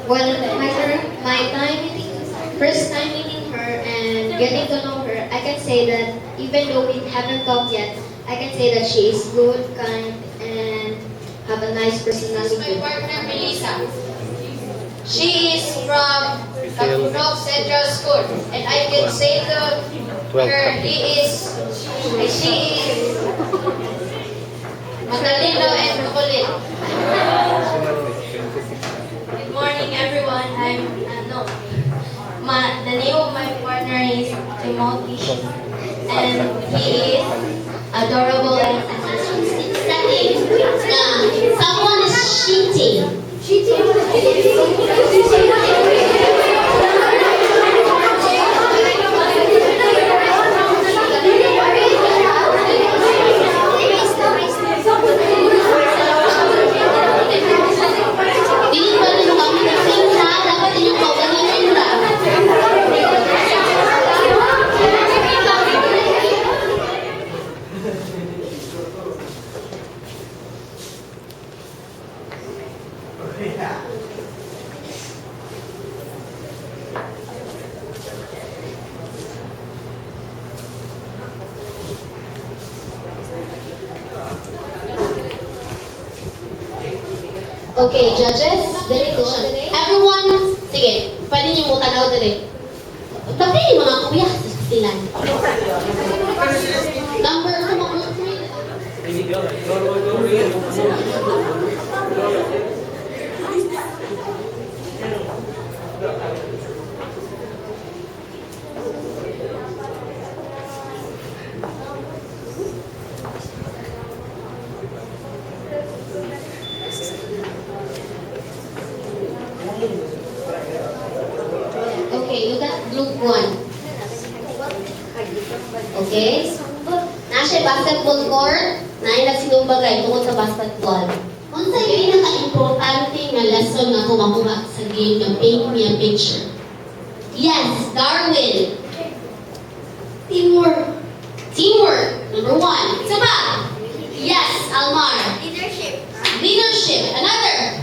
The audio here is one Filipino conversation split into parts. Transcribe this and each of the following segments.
Well, first time meeting her and getting to know her, I can say that even though we haven't talked yet, I can say that she is good, kind, and have a nice personality. My partner, Melissa. She is from Tagunok Central School, and I can say to her, she is matalino and makulit. Good morning, everyone. The name of my partner is Timothy, and he is adorable and Someone is cheating. Hindi ba rin kami nagsing ha? Dapat inyong kawanin lang. Okay, judges, dali ko. Everyone, sige, pwede niyo mo tanaw dali. Tapi yung mga kuya sa sila. Number 3. Okay, look at group 1. Okay? Nasa basketball court, naay nagsinumbagay tungkol sa basketball. Unsa yung pinaka-importante nga lesson nga kumakuha sa game ng Paint Me a Picture? Yes, Darwin. Teamwork. Teamwork, number 1. Isa pa? Yes, Almar. Leadership. Another?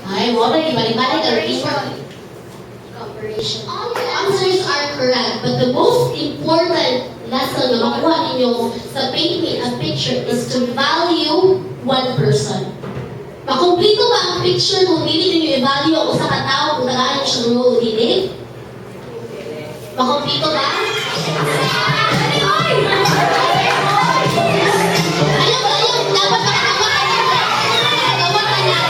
Ay, wala yung balik-balik ang teamwork. All your answers are correct, but the most important lesson na makuha ninyo sa Paint Me a Picture is to value one person. Makumplito ba ang picture kung hindi ninyo i-value o sa katao kung nagaan niyo siyang role, hindi? Makumplito ba? Ayaw, dapat makagawa ka na. Magawa ka na.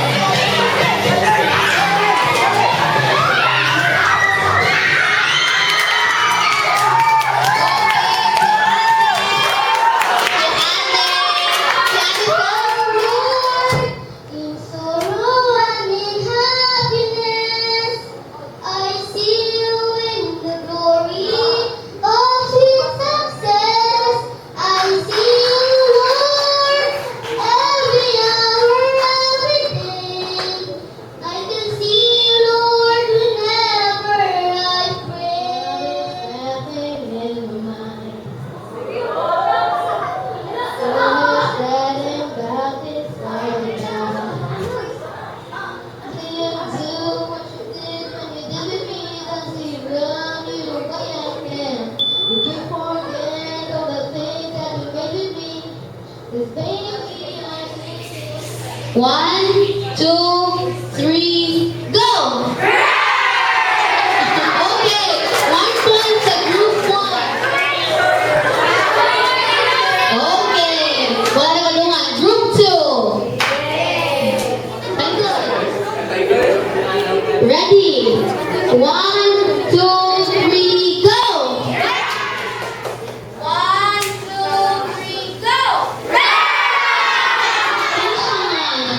One, two, three, go! Okay, 1 point sa group 1. Okay, wala na kalungan. Group 2. Ready? 1, 2, 3, go! 1, 2, 3, go!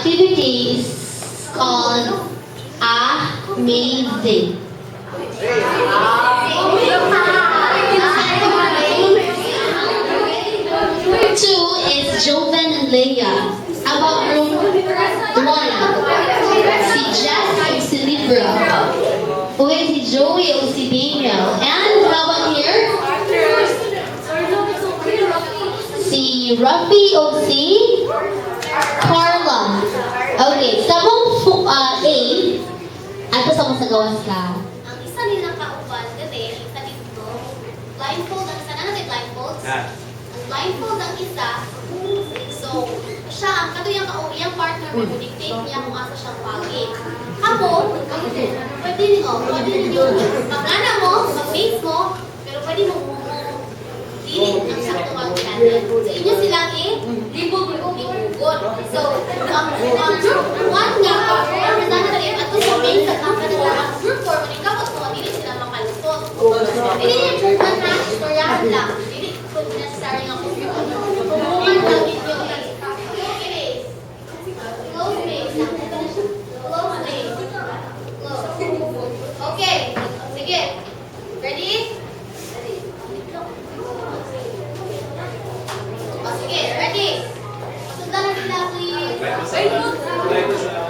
Activity is called Amazing. Two is Joven and Leia. How about room 1? Si Jess o si Libra. Okay, si Joey o si Daniel. And how about here? Si Ruffy o si Carla. Okay, sa mong A, sa mo sa gawas ka? Ang isa nilang kauban, gabi, isa dito, blindfold, ang isa na natin blindfold. Ang blindfold ang isa, so, siya, ang katuyang iyang partner mo, dictate niya kung asa siyang pagi. Ako, pwede ninyo, mag-ana mo, mag-base mo, pero pwede mo dili ang sakto mag-channel. So, inyo silang libugot. So, ang group 1 nga, representative, at sa base at ang kanila, group 4, kung ikaw at mga dili sila makalusot. Hindi yung group 1 na, istoryahan lang. Dili ko necessary nga kung group 1 lang ninyo. Close base. Close base. Okay. Sige. Ready? O, sige. Ready? Sundan na sila, please.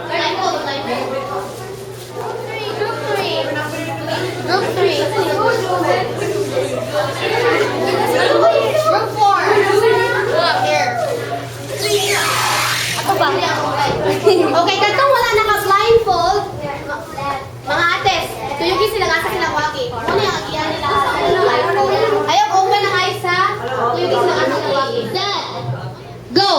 Blindfold. Group 3. Group 3. Group 4. Up here. Ako ba? Okay, katong wala naka-blindfold. Mga ates, tuyugin sila nga sa silang wagi. Ano yung agihan nila sa blindfold? Ayaw, open ang eyes ha. Tuyugin sila nga sa silang wagi. Set! Go!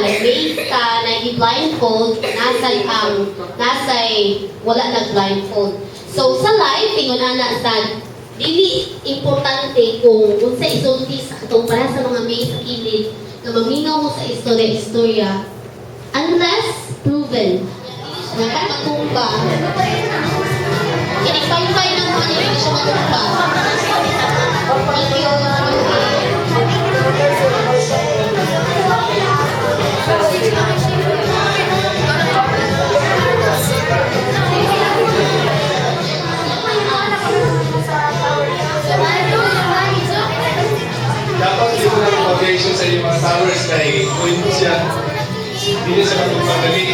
Base ka, nag-blindfold, nasa'y wala nag-blindfold. So, sa live, tingon ana sa dili importante kung unsa isulti sa katong para sa mga may sa kilid na maminaw mo sa istorya unless proven. Nakatumba. Kinipay-pay ng mga hindi siya matumba. Thank you. Dapat dito na mag-foundation sa inyong mga towers kay point siya. Hindi siya magpapadali.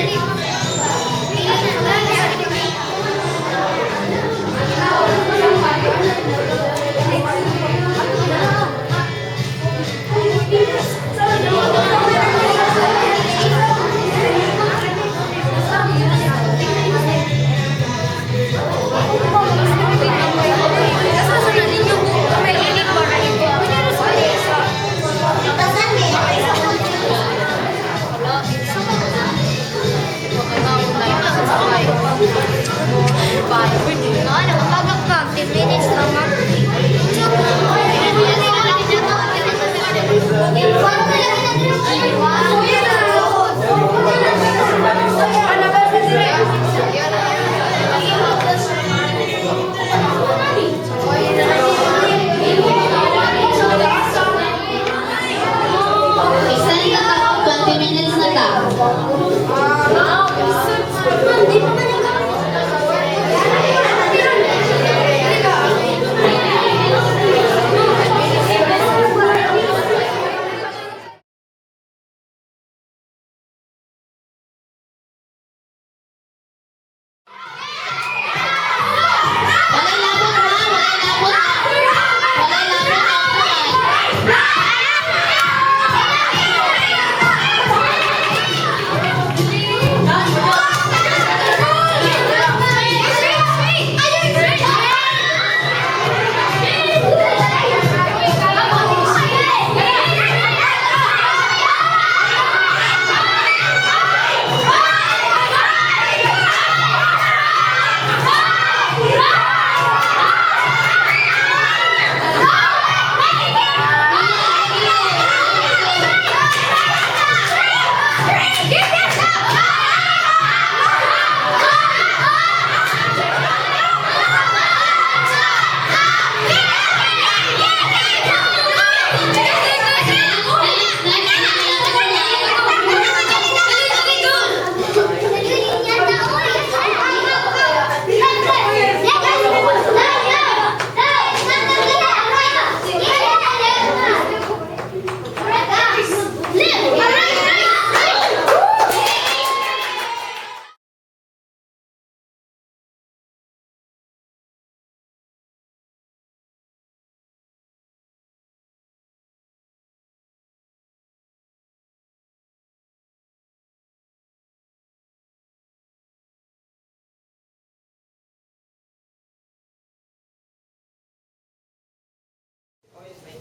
Ano, magpapag 10 minutes lang.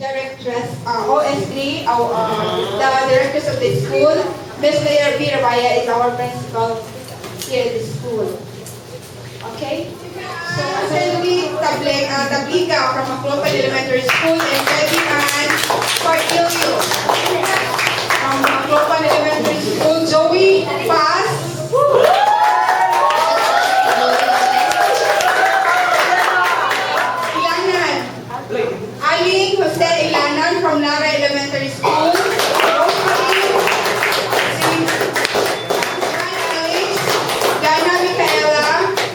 directress, OS3, the directors of the school. Ms. Mayor B. Rabaya is our principal here at the school. Okay? So, Assembly Tabliga from Maclopan Elementary School and Debbie Ann Cordelio from Maclopan Elementary School. Joey Paz. Ilanan. Aling Jose Ilanan from Lara Elementary School. Rosemary. Alex. Dana Micaela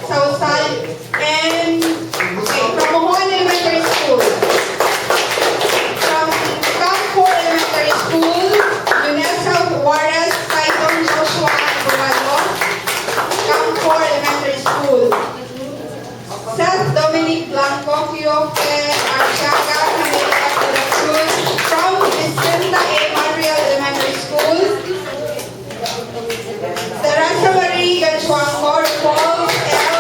Sausal. And from Mohoan Elementary School. From Camp 4 Elementary School. Yunesa Juarez, Saiton Joshua Bugalo. Camp 4 Elementary School. Seth Dominic Blanco, Kioke Archaga, Camila de la Cruz, from Vicenta A. Mariel Elementary School. Teresa Marie Ganchuango, Paul L.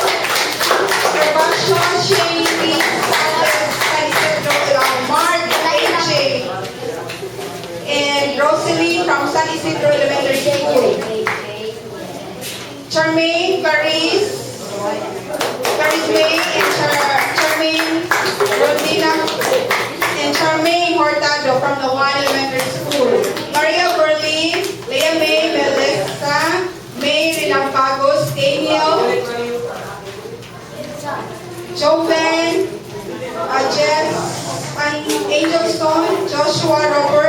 Sebastian Shane B. Sanchez, San Isidro, Mark A.J. And Rosalie from San Isidro Elementary School. Charmaine Paris, May and Charmaine Rodina and Charmaine Hortado from the Juan Elementary School. Maria Berlin, Leah May Melissa, May Rilampagos, Daniel, Joven, Jess, and Angel Stone, Joshua Robert,